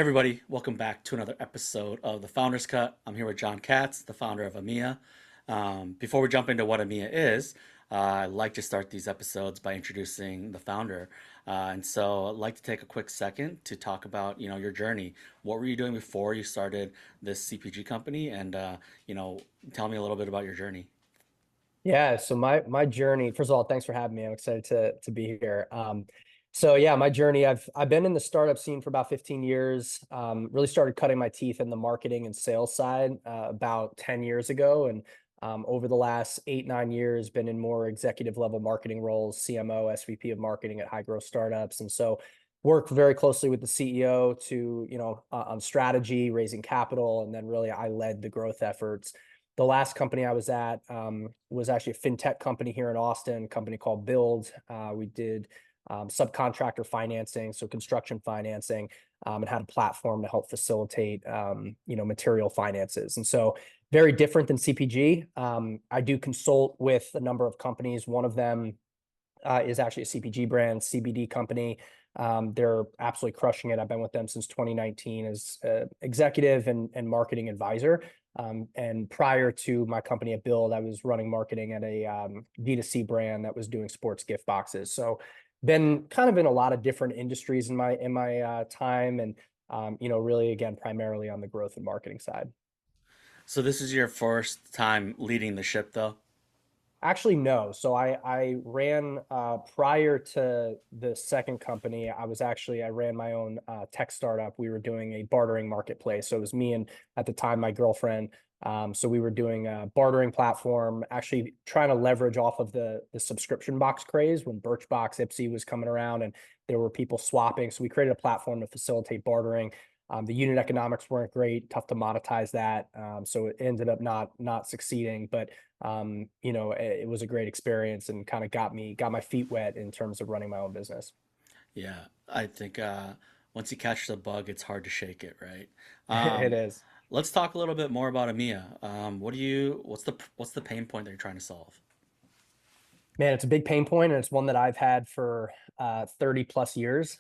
Everybody, welcome back to another episode of the Founders Cut. I'm here with Jon Katz, the founder of Amia. Before we jump into what Amia is, I like to start these episodes by introducing the founder. And so I'd like to take a quick second to talk about, your journey. What were you doing before you started this CPG company? And, tell me a little bit about your journey. Yeah, so my journey, first of all, thanks for having me. I'm excited to be here. So yeah, my journey, I've been in the startup scene for about 15 years. Really started cutting my teeth in the marketing and sales side about 10 years ago, and over the last 8, 9 years, been in more executive level marketing roles, CMO, SVP of marketing at high growth startups, and so work very closely with the CEO to on strategy, raising capital, and then really I led the growth efforts. The last company I was at was actually a fintech company here in Austin, a company called Build. We did subcontractor financing, so construction financing, and had a platform to help facilitate, material finances. And so very different than CPG. I do consult with a number of companies. One of them is actually a CPG brand, CBD company. They're absolutely crushing it. I've been with them since 2019 as executive and marketing advisor. And prior to my company at Build, I was running marketing at a D2C brand that was doing sports gift boxes. So been kind of in a lot of different industries in my time, and really again primarily on the growth and marketing side. So this is your first time leading the ship, though? Actually, no. So I ran prior to the second company. I ran my own tech startup. We were doing a bartering marketplace. So it was me and at the time my girlfriend. So we were doing a bartering platform, actually trying to leverage off of the subscription box craze when Birchbox, Ipsy was coming around, and there were people swapping. So we created a platform to facilitate bartering. The unit economics weren't great, tough to monetize that. So it ended up not succeeding, but it was a great experience and kind of got my feet wet in terms of running my own business. Yeah, I think once you catch the bug, it's hard to shake it, right? It Um, is. let's talk a little bit more about Amia. What's the pain point that you're trying to solve? Man, it's a big pain point, and it's one that I've had for 30 plus years.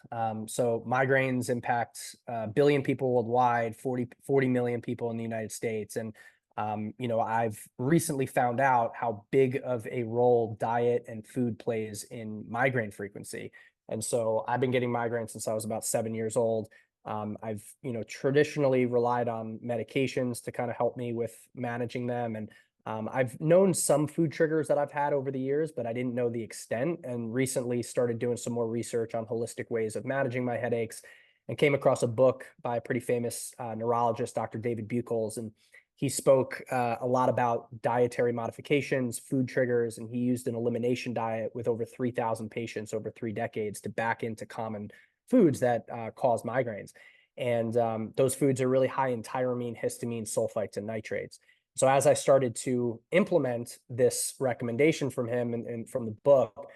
So migraines impact a billion people worldwide, 40 million people in the United States. And, I've recently found out how big of a role diet and food plays in migraine frequency. And so I've been getting migraines since I was about 7 years old. I've, traditionally relied on medications to kind of help me with managing them. And I've known some food triggers that I've had over the years, but I didn't know the extent, and recently started doing some more research on holistic ways of managing my headaches and came across a book by a pretty famous neurologist, Dr. David Buchholz. And he spoke a lot about dietary modifications, food triggers, and he used an elimination diet with over 3,000 patients over 3 decades to back into common foods that cause migraines. And those foods are really high in tyramine, histamine, sulfites, and nitrates. So as I started to implement this recommendation from him and from the book,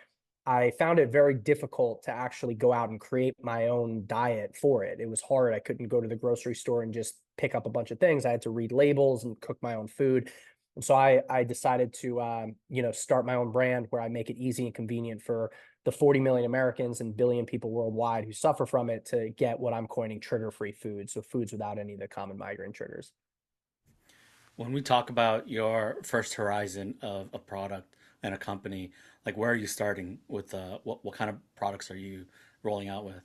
I found it very difficult to actually go out and create my own diet for it. It was hard. I couldn't go to the grocery store and just pick up a bunch of things. I had to read labels and cook my own food. And so I decided to, start my own brand where I make it easy and convenient for the 40 million Americans and billion people worldwide who suffer from it to get what I'm coining trigger-free foods, so foods without any of the common migraine triggers. When we talk about your first horizon of a product and a company, like where are you starting with what kind of products are you rolling out with?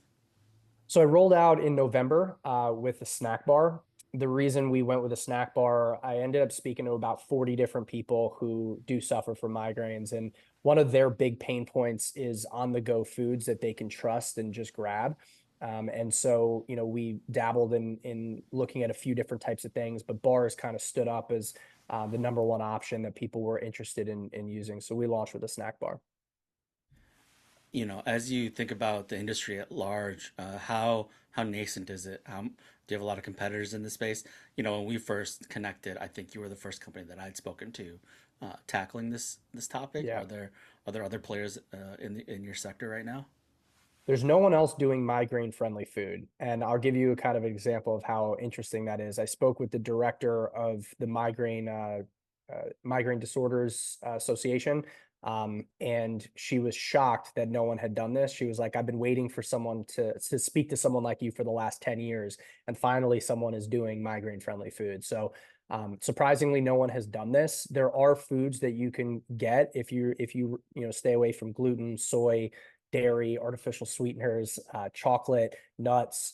So I rolled out in November with a snack bar. The reason we went with a snack bar, I ended up speaking to about 40 different people who do suffer from migraines. And one of their big pain points is on the go foods that they can trust and just grab. And so, we dabbled in looking at a few different types of things, but bars kind of stood up as the number one option that people were interested in using. So we launched with a snack bar. As you think about the industry at large, how nascent is it? Do you have a lot of competitors in this space? When we first connected, I think you were the first company that I'd spoken to tackling this topic. Yeah. Are there other players in your sector right now? There's no one else doing migraine friendly food. And I'll give you a kind of an example of how interesting that is. I spoke with the director of the Migraine Disorders Association. And she was shocked that no one had done this. She was like, I've been waiting for someone to speak to someone like you for the last 10 years. And finally, someone is doing migraine friendly food. So surprisingly, no one has done this. There are foods that you can get if you stay away from gluten, soy, dairy, artificial sweeteners, chocolate, nuts.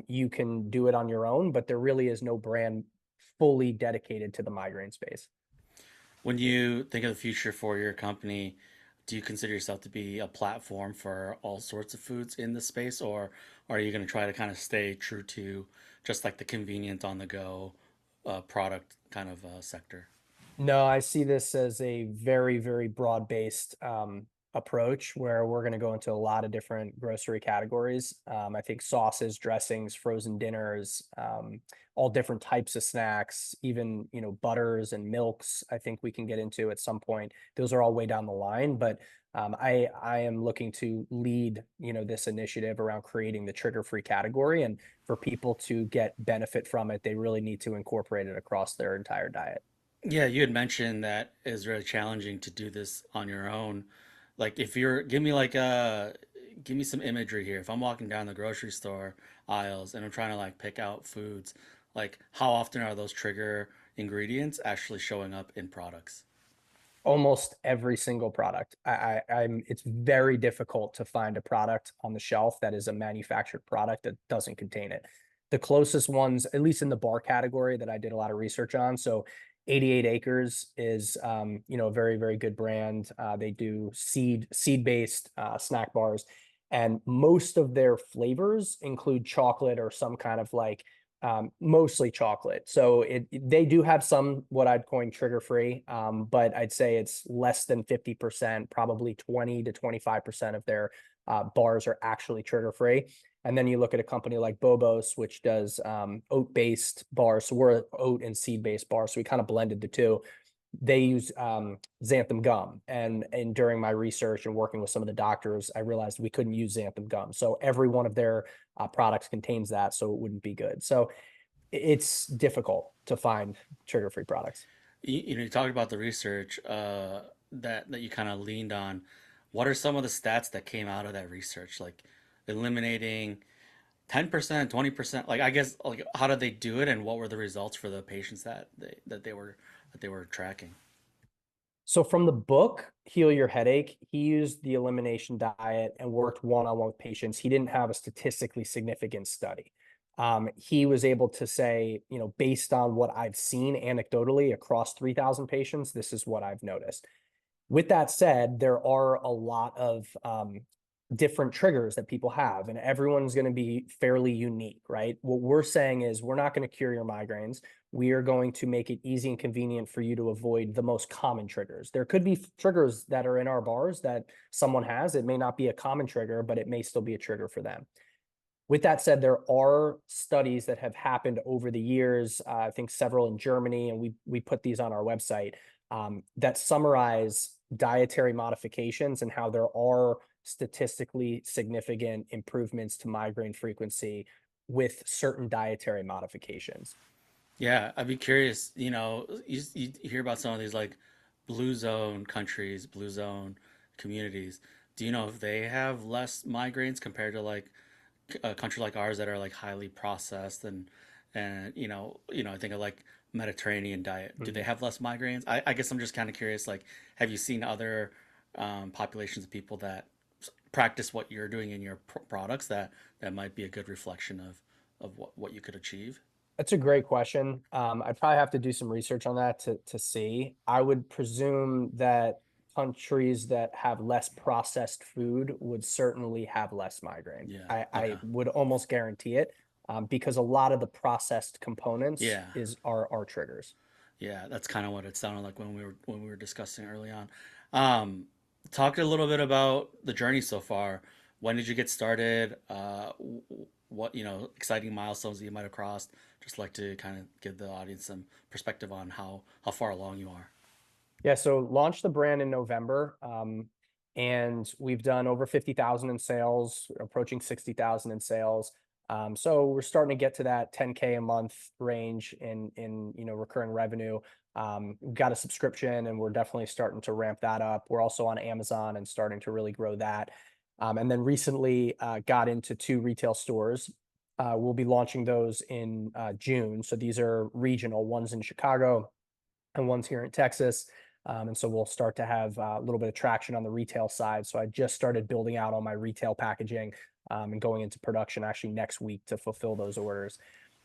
You can do it on your own, but there really is no brand fully dedicated to the migraine space. When you think of the future for your company, do you consider yourself to be a platform for all sorts of foods in the space, or are you going to try to kind of stay true to just like the convenient on the go product kind of sector? No, I see this as a very, very broad-based approach where we're going to go into a lot of different grocery categories. I think sauces, dressings, frozen dinners, all different types of snacks, even butters and milks. I think we can get into at some point. Those are all way down the line, but I am looking to lead this initiative around creating the trigger-free category, and for people to get benefit from it, they really need to incorporate it across their entire diet. Yeah, you had mentioned that it's really challenging to do this on your own. Like if you're give me some imagery here. If I'm walking down the grocery store aisles and I'm trying to like pick out foods, like how often are those trigger ingredients actually showing up in products? Almost every single product. It's very difficult to find a product on the shelf that is a manufactured product that doesn't contain it. The closest ones, at least in the bar category that I did a lot of research on. So 88 Acres is, a very, very good brand. They do seed-based snack bars, and most of their flavors include chocolate or some kind of like mostly chocolate. So they do have some what I'd coin trigger free, but I'd say it's less than 50%, probably 20 to 25% of their bars are actually trigger free. And then you look at a company like Bobos, which does oat based bars. So we're oat and seed based bars. So we kind of blended the two. They use xanthan gum, and during my research and working with some of the doctors, I realized we couldn't use xanthan gum. So every one of their products contains that, so it wouldn't be good. So it's difficult to find trigger-free products. You talked about the research that you kind of leaned on. What are some of the stats that came out of that research? Like eliminating 10%, 20%. Like I guess like how did they do it, and what were the results for the patients that they were tracking? So from the book, Heal Your Headache, he used the elimination diet and worked one-on-one with patients. He didn't have a statistically significant study. He was able to say, based on what I've seen anecdotally across 3,000 patients, this is what I've noticed. With that said, there are a lot of different triggers that people have, and everyone's going to be fairly unique, right? What we're saying is we're not going to cure your migraines. We are going to make it easy and convenient for you to avoid the most common triggers. There could be triggers that are in our bars that someone has. It may not be a common trigger, but it may still be a trigger for them. With that said, there are studies that have happened over the years, I think several in Germany, and we put these on our website, that summarize dietary modifications and how there are statistically significant improvements to migraine frequency with certain dietary modifications. Yeah, I'd be curious. You hear about some of these like blue zone countries, blue zone communities. Do you know if they have less migraines compared to like a country like ours that are like highly processed and I think of like Mediterranean diet. Do they Mhm. have less migraines? I guess I'm just kind of curious. Like, have you seen other populations of people that practice what you're doing in your products that might be a good reflection of what you could achieve? That's a great question. I'd probably have to do some research on that to see. I would presume that countries that have less processed food would certainly have less migraine. Yeah. I Okay. would almost guarantee it, because a lot of the processed components Yeah. are triggers. Yeah, that's kind of what it sounded like when we were discussing early on. Um, Talk a little bit about the journey so far. When did you get started? What exciting milestones that you might have crossed? Just like to kind of give the audience some perspective on how far along you are. Yeah, so launched the brand in November, and we've done over 50,000 in sales, approaching 60,000 in sales. So we're starting to get to that 10K a month range in recurring revenue. We've got a subscription, and we're definitely starting to ramp that up. We're also on Amazon and starting to really grow that. And then recently got into 2 retail stores. We'll be launching those in June. So these are regional, one's in Chicago and one's here in Texas. And so we'll start to have a little bit of traction on the retail side. So I just started building out all my retail packaging and going into production actually next week to fulfill those orders.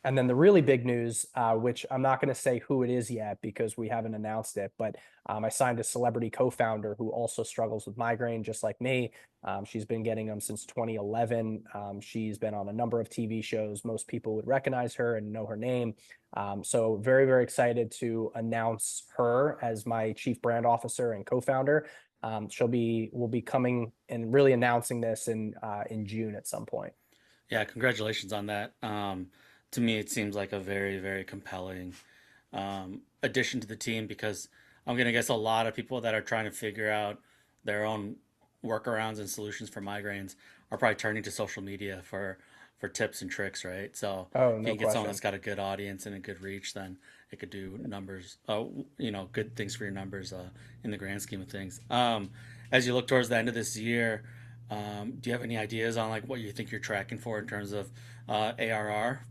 And then the really big news, which I'm not going to say who it is yet because we haven't announced it, but I signed a celebrity co-founder who also struggles with migraine, just like me. She's been getting them since 2011. She's been on a number of TV shows. Most people would recognize her and know her name. So very, very excited to announce her as my chief brand officer and co-founder. We'll be coming and really announcing this in June at some point. Yeah, congratulations on that. To me, it seems like a very, very compelling addition to the team because I'm gonna guess a lot of people that are trying to figure out their own workarounds and solutions for migraines are probably turning to social media for tips and tricks, right? So Oh, if you no can get someone that's question. got a good audience and a good reach, then it could do numbers, good things for your numbers in the grand scheme of things. As you look towards the end of this year, do you have any ideas on like what you think you're tracking for in terms of ARR?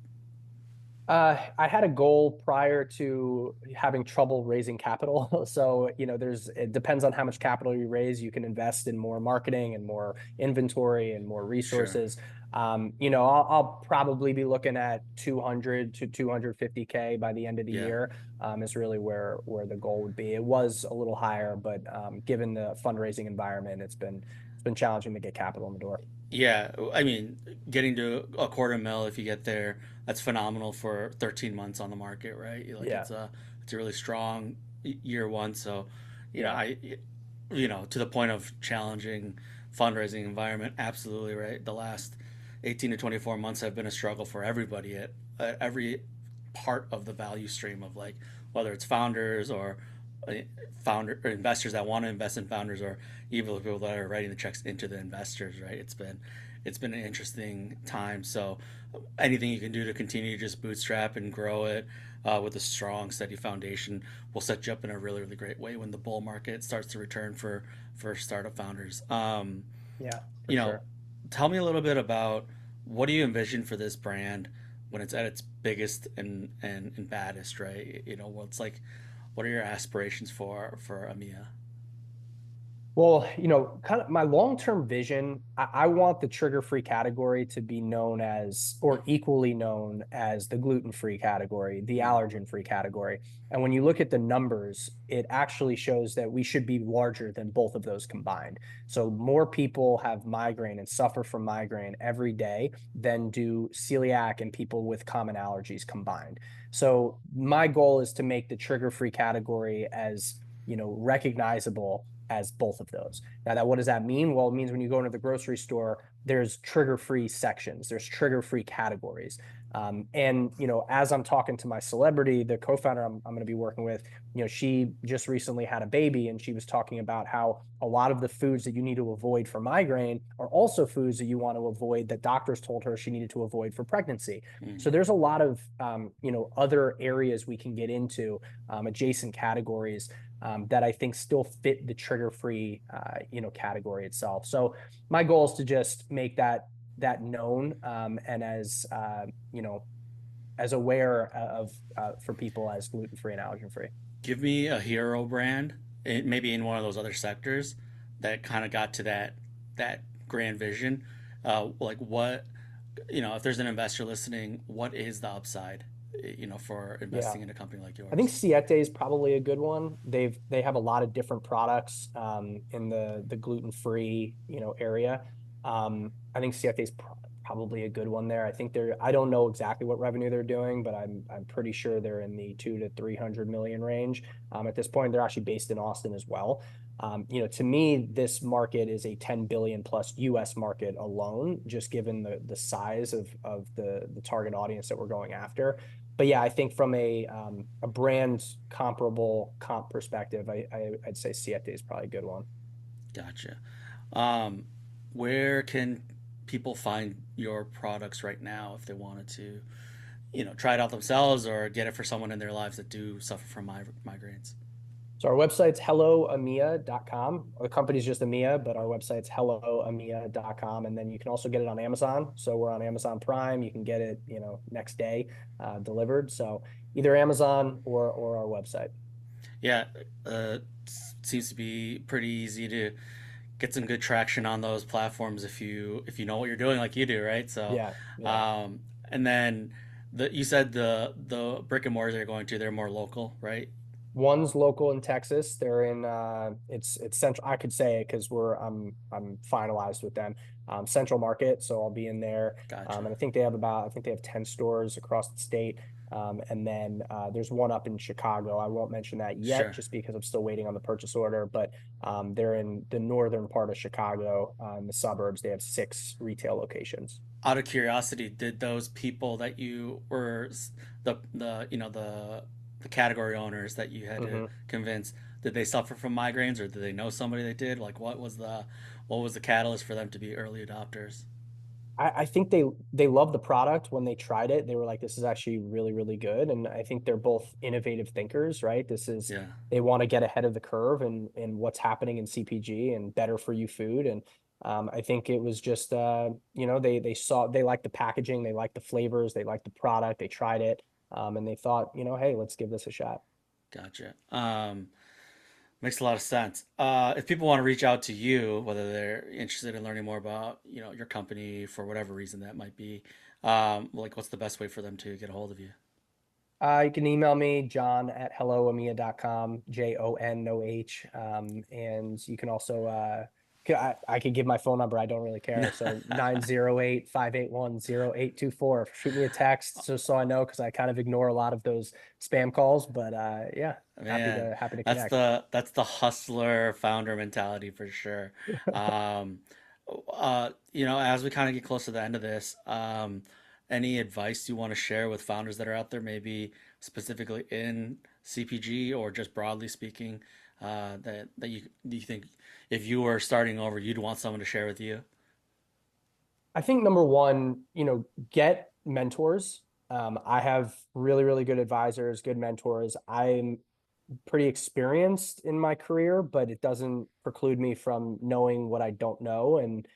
I had a goal prior to having trouble raising capital. So, it depends on how much capital you raise. You can invest in more marketing and more inventory and more Sure. resources. I'll probably be looking at 200 to 250K by the end of the Yeah. year, is really where the goal would be. It was a little higher, but given the fundraising environment, it's been challenging to get capital in the door. Yeah, I mean, getting to a quarter mil if you get there, that's phenomenal for 13 months on the market, right? Like Yeah, it's a really strong year one. So, yeah, I, to the point of challenging fundraising environment, absolutely right. The last 18 to 24 months have been a struggle for everybody at every part of the value stream of like whether it's founders or uh, founder or investors that want to invest in founders or even the people that are writing the checks into the investors, right? It's been an interesting time. So anything you can do to continue to just bootstrap and grow it with a strong, steady foundation will set you up in a really, really great way when the bull market starts to return for startup founders. yeah, for You know, sure. tell me a little bit about what do you envision for this brand when it's at its biggest and baddest, right? What's like, what are your aspirations for Amia? Well, kind of my long-term vision, I want the trigger-free category to be known as, or equally known as, the gluten-free category, the Mm, allergen-free category. And when you look at the numbers, it actually shows that we should be larger than both of those combined. So more people have migraine and suffer from migraine every day than do celiac and people with common allergies combined. So my goal is to make the trigger-free category as, recognizable as both of those. Now, what does that mean? Well, it means when you go into the grocery store, there's trigger-free sections, there's trigger-free categories. And as I'm talking to my celebrity, the co-founder I'm going to be working with, she just recently had a baby, and she was talking about how a lot of the foods that you need to avoid for migraine are also foods that you want to avoid that doctors told her she needed to avoid for pregnancy. mm. So there's a lot of other areas we can get into, adjacent categories, that I think still fit the trigger-free, category itself. So my goal is to just make that known, and as aware of, for people as gluten-free and allergen-free. Give me a hero brand, maybe in one of those other sectors that kind of got to that grand vision. Like what, if there's an investor listening, what is the upside, for Yeah. investing in a company like I think yours? Siete is probably a good one. They have a lot of different products in the gluten free area. I think Siete is probably a good one there. I don't know exactly what revenue they're doing, but I'm pretty sure they're in the 2 to 300 million range. At this point, they're actually based in Austin as well. To me, this market is a 10 billion plus US market alone, just given the size of the target audience that we're going after. But yeah, I think from a brand comp perspective, I'd say Siete is probably a good one. Gotcha. Um, where can people find your products right now if they wanted to, try it out themselves or get it for someone in their lives that do suffer from migraines? So our website's helloamia.com. The company's just Amia, but our website's helloamia.com. And then you can also get it on Amazon. So we're on Amazon Prime. You can get it, next day delivered. So either Amazon or our website. Yeah, seems to be pretty easy to get some good traction on those platforms if you know what you're doing like you do, right? So, Yeah, yeah. um, and then you said the brick and mortars they're going to, they're more local, right? One's local in Texas. They're in it's central. I could say it because I'm finalized with them. Central Market, so I'll be in there. Gotcha. And I think they have 10 stores across the state. And then there's one up in Chicago. I won't mention that yet Sure. just because I'm still waiting on the purchase order, but they're in the northern part of Chicago, in the suburbs. They have 6 retail locations. Out of curiosity, did those people that you were the category owners that you had to Mhm. convince, did they suffer from migraines or did they know somebody that did? Like what was the catalyst for them to be early adopters? I think they loved the product when they tried it. They were like, "This is actually really, really good." And I think they're both innovative thinkers, right? Yeah. They want to get ahead of the curve and what's happening in CPG and better for you food. And I think it was just they liked the packaging, they liked the flavors, they liked the product, they tried it, and they thought, hey, let's give this a shot. Gotcha. Makes a lot of sense. If people want to reach out to you, whether they're interested in learning more about, your company for whatever reason that might be, like what's the best way for them to get a hold of you? You can email me, John at helloamia.com, JON, no H. And you can also, I could give my phone number. I don't really care. So 908-581-0824. Shoot me a text so I know, because I kind of ignore a lot of those spam calls. But yeah, Man, happy to that's connect. the hustler founder mentality for sure. Um, as we kind of get close to the end of this, any advice you want to share with founders that are out there, maybe specifically in CPG or just broadly speaking, that you think if you were starting over, you'd want someone to share with you? I think number one, get mentors. I have really, really good advisors, good mentors. I'm pretty experienced in my career, but it doesn't preclude me from knowing what I don't know and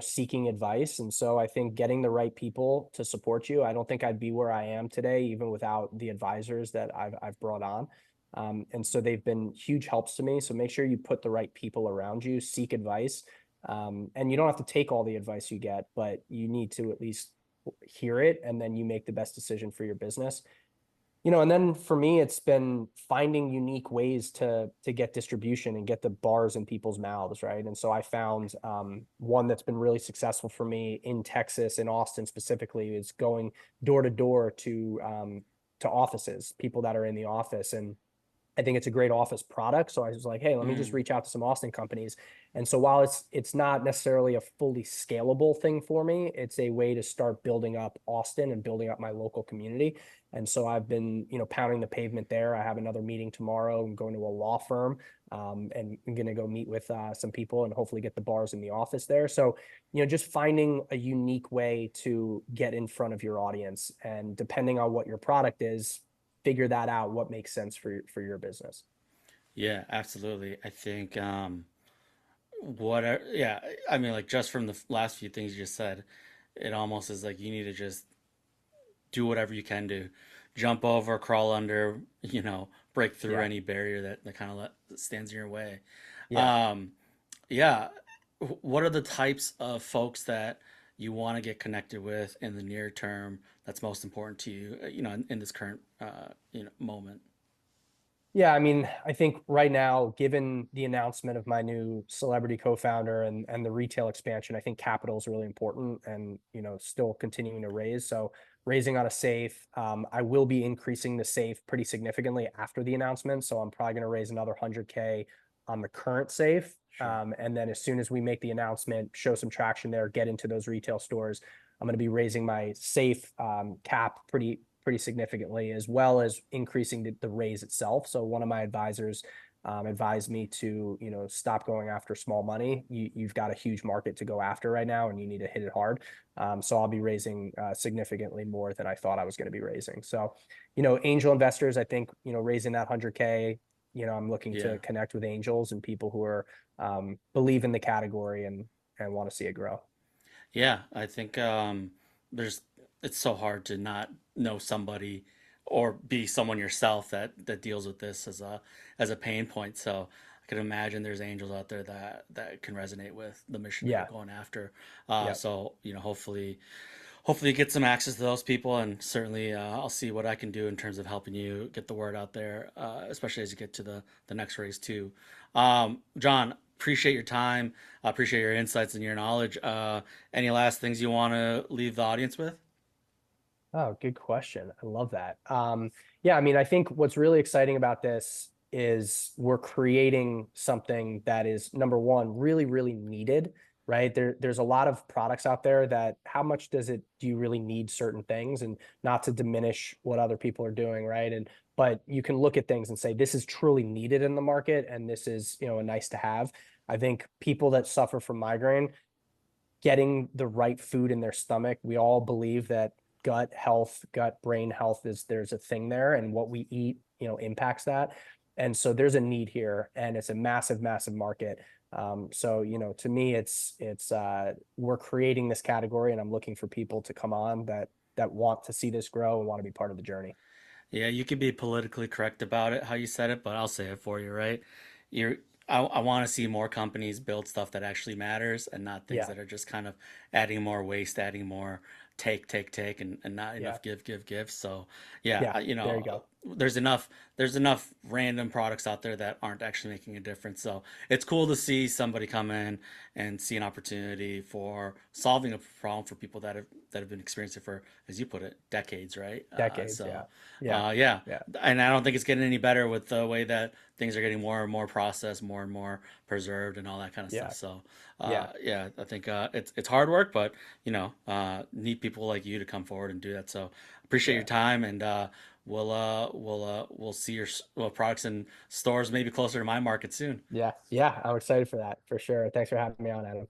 seeking advice. And so I think getting the right people to support you. I don't think I'd be where I am today, even without the advisors that I've brought on. And so they've been huge helps to me. So make sure you put the right people around you, seek advice. And you don't have to take all the advice you get, but you need to at least hear it, and then you make the best decision for your business. And then for me, it's been finding unique ways to get distribution and get the bars in people's mouths, right? And so I found one that's been really successful for me in Texas, in Austin specifically, is going door to door to offices, people that are in the office, and I think it's a great office product. So I was like, hey, let me just Mm, reach out to some Austin companies. And so while it's not necessarily a fully scalable thing for me, it's a way to start building up Austin and building up my local community. And so I've been, pounding the pavement there. I have another meeting tomorrow. I'm going to a law firm, and I'm going to go meet with some people and hopefully get the bars in the office there. So, just finding a unique way to get in front of your audience, and depending on what your product is, figure that out, what makes sense for your business. yeah, absolutely. I think yeah, I mean, like just from the last few things you just said, it almost is like you need to just do whatever you can to jump over, crawl under, break through Yeah. any barrier that kind of stands in your way. Yeah. Um, yeah. What are the types of folks that you want to get connected with in the near term that's most important to you, in this current, moment? Yeah, I mean, I think right now, given the announcement of my new celebrity co-founder and the retail expansion, I think capital is really important, and still continuing to raise. So raising on a safe, I will be increasing the safe pretty significantly after the announcement. So I'm probably going to raise another 100K on the current safe. Sure. And then as soon as we make the announcement, show some traction there, get into those retail stores, I'm going to be raising my safe cap pretty significantly, as well as increasing the raise itself. So one of my advisors advised me to, stop going after small money. You've got a huge market to go after right now, and you need to hit it hard. So I'll be raising significantly more than I thought I was going to be raising. So, angel investors, I think, raising that 100K, I'm looking Yeah. to connect with angels and people who are believe in the category and want to see it grow. Yeah, I think there's it's so hard to not know somebody or be someone yourself that deals with this as a pain point. So I can imagine there's angels out there that can resonate with the mission that you're Yeah. going after. Yep. So hopefully you get some access to those people, and certainly I'll see what I can do in terms of helping you get the word out there, especially as you get to the next race too. John, appreciate your time. I appreciate your insights and your knowledge. Any last things you want to leave the audience with? Oh, good question. I love that. Yeah, I mean, I think what's really exciting about this is we're creating something that is number one, really, really needed, right? There's a lot of products out there that how much do you really need certain things, and not to diminish what other people are doing, right? But you can look at things and say, this is truly needed in the market, and this is, a nice to have. I think people that suffer from migraine, getting the right food in their stomach. We all believe that gut health, gut brain health there's a thing there, and what we eat, impacts that. And so there's a need here, and it's a massive, massive market. So, to me, it's we're creating this category, and I'm looking for people to come on that want to see this grow and want to be part of the journey. Yeah, you can be politically correct about it, how you said it, but I'll say it for you, right? You're, I want to see more companies build stuff that actually matters and not things Yeah, that are just kind of adding more waste, adding more take, and not yeah, enough give. So, yeah, yeah. There you go. there's enough random products out there that aren't actually making a difference. So it's cool to see somebody come in and see an opportunity for solving a problem for people that have been experiencing it for, as you put it, decades, right? Decades. Yeah, yeah, Yeah, yeah, and I don't think it's getting any better with the way that things are getting more and more processed, more and more preserved, and all that kind of stuff. yeah, So, yeah, yeah, I think it's hard work, but need people like you to come forward and do that. So, appreciate your yeah, time, and we'll see your products in stores maybe closer to my market soon. yeah, yeah. I'm excited for that for sure. Thanks for having me on, Adam.